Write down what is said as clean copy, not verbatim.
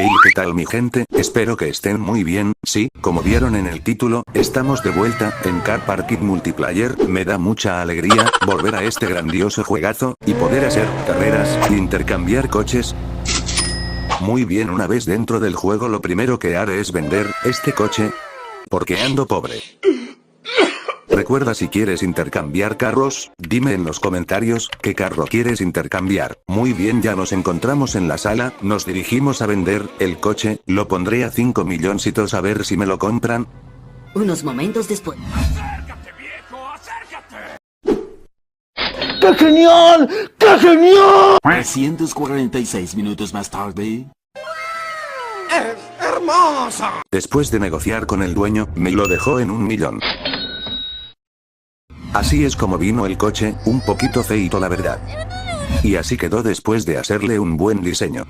Hey, ¿qué tal mi gente? Espero que estén muy bien. Sí, como vieron en el título, estamos de vuelta en Car Parking Multiplayer. Me da mucha alegría volver a este grandioso juegazo y poder hacer carreras, intercambiar coches. Muy bien, una vez dentro del juego lo primero que haré es vender este coche, porque ando pobre. Recuerda, si quieres intercambiar carros, dime en los comentarios qué carro quieres intercambiar. Muy bien, ya nos encontramos en la sala, nos dirigimos a vender el coche, lo pondré a 5 milloncitos a ver si me lo compran. Unos momentos después. ¡Acércate, viejo! ¡Acércate! ¡Qué genial! ¡Qué genial! 346 minutos más tarde. ¡Es hermosa! Después de negociar con el dueño, me lo dejó en 1 millón. Así es como vino el coche, un poquito feito la verdad. Y así quedó después de hacerle un buen diseño.